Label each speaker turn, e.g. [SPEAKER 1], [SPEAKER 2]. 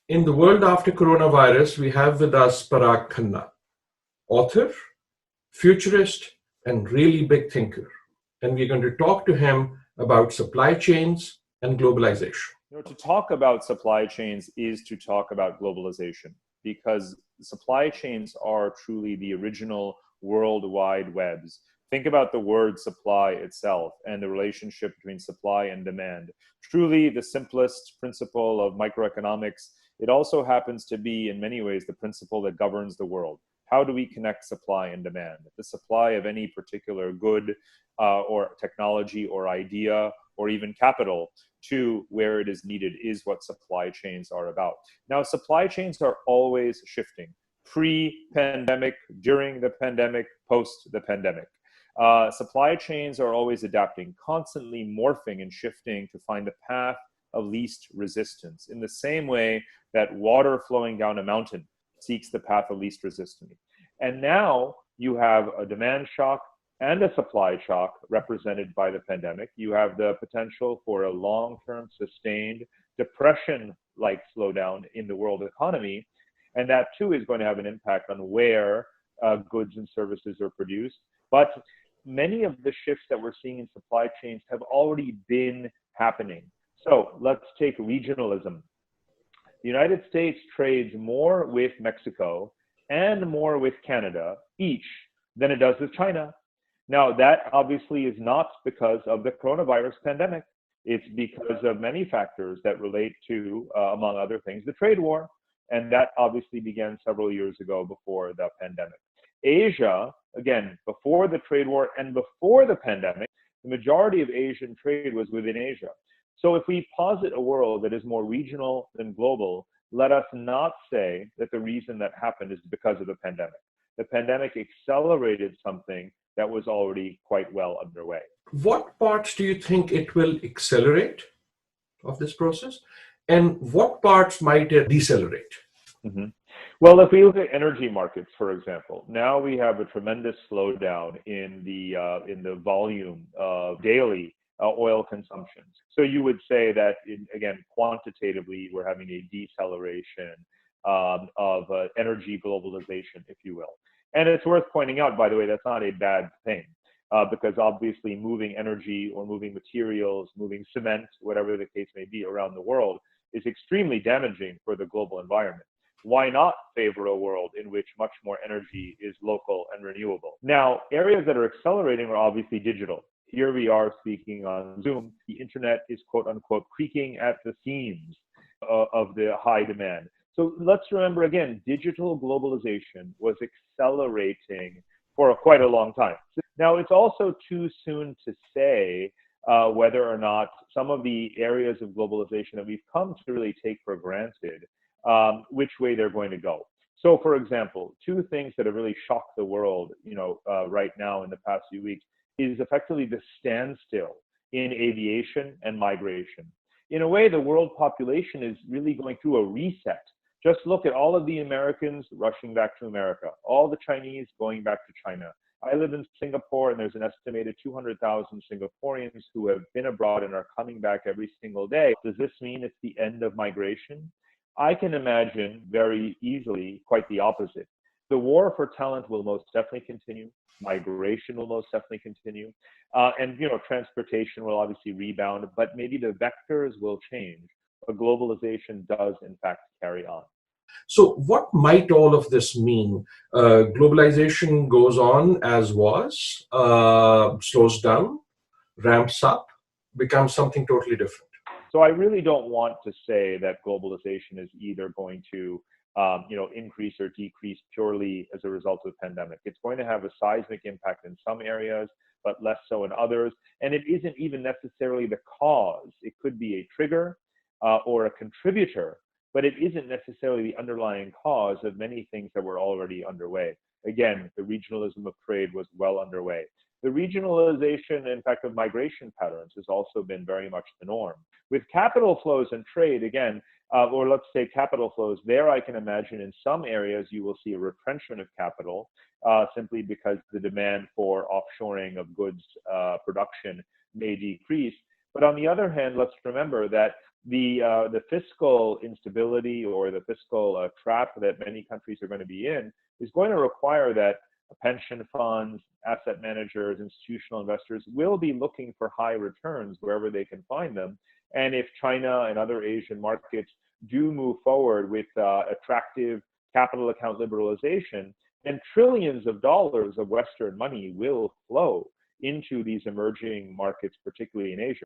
[SPEAKER 1] In the world after coronavirus, we have with us Parag Khanna, author, futurist, and really big thinker. And we're going to talk to him about supply chains and globalization.
[SPEAKER 2] To talk about supply chains is to talk about globalization because supply chains are truly the original world wide webs. Think about the word supply itself and the relationship between supply and demand. Truly the simplest principle of microeconomics. It also happens to be, in many ways, the principle that governs the world. How do we connect supply and demand? The supply of any particular good or technology or idea or even capital to where it is needed is what supply chains are about. Now, supply chains are always shifting, pre-pandemic, during the pandemic, post the pandemic. Supply chains are always adapting, constantly morphing and shifting to find the path of least resistance, in the same way that water flowing down a mountain seeks the path of least resistance. And now you have a demand shock and a supply shock represented by the pandemic. You have the potential for a long-term sustained depression-like slowdown in the world economy. And that too is going to have an impact on where goods and services are produced. But many of the shifts that we're seeing in supply chains have already been happening. So let's take regionalism. The United States trades more with Mexico and more with Canada each than it does with China. Now, that obviously is not because of the coronavirus pandemic. It's because of many factors that relate to, among other things, the trade war. And that obviously began several years ago before the pandemic. Asia, again, before the trade war and before the pandemic, the majority of Asian trade was within Asia. So if we posit a world that is more regional than global, let us not say that the reason that happened is because of the pandemic. The pandemic accelerated something that was already quite well underway.
[SPEAKER 1] What parts do you think it will accelerate of this process? And what parts might it decelerate?
[SPEAKER 2] Mm-hmm. Well, if we look at energy markets, for example, now we have a tremendous slowdown in the volume of daily oil consumption. So you would say that, again, quantitatively, we're having a deceleration of energy globalization, if you will. And it's worth pointing out, by the way, that's not a bad thing, because obviously moving energy or moving materials, moving cement, whatever the case may be around the world, is extremely damaging for the global environment. Why not favor a world in which much more energy is local and renewable? Now, areas that are accelerating are obviously digital. Here we are speaking on Zoom. The internet is quote unquote creaking at the seams of the high demand. So let's remember again, digital globalization was accelerating for quite a long time. Now, it's also too soon to say whether or not some of the areas of globalization that we've come to really take for granted, which way they're going to go. So, for example, two things that have really shocked the world, right now in the past few weeks is effectively the standstill in aviation and migration. In a way, the world population is really going through a reset. Just look at all of the Americans rushing back to America, all the Chinese going back to China. I live in Singapore, and there's an estimated 200,000 Singaporeans who have been abroad and are coming back every single day. Does this mean it's the end of migration? I can imagine very easily quite the opposite. The war for talent will most definitely continue. Migration will most definitely continue. And transportation will obviously rebound, but maybe the vectors will change. But globalization does, in fact, carry on.
[SPEAKER 1] So, what might all of this mean? Globalization goes on as was, slows down, ramps up, becomes something totally different.
[SPEAKER 2] So I really don't want to say that globalization is either going to increase or decrease purely as a result of the pandemic. It's going to have a seismic impact in some areas, but less so in others. And it isn't even necessarily the cause. It could be a trigger or a contributor, but it isn't necessarily the underlying cause of many things that were already underway. Again, the regionalism of trade was well underway. The regionalization, in fact, of migration patterns has also been very much the norm. With capital flows and trade, again, or let's say capital flows, there I can imagine in some areas you will see a retrenchment of capital simply because the demand for offshoring of goods production may decrease. But on the other hand, let's remember that the fiscal instability or the fiscal trap that many countries are going to be in is going to require that pension funds, asset managers, institutional investors will be looking for high returns wherever they can find them. And if China and other Asian markets do move forward with attractive capital account liberalization, then trillions of dollars of Western money will flow into these emerging markets, particularly in Asia.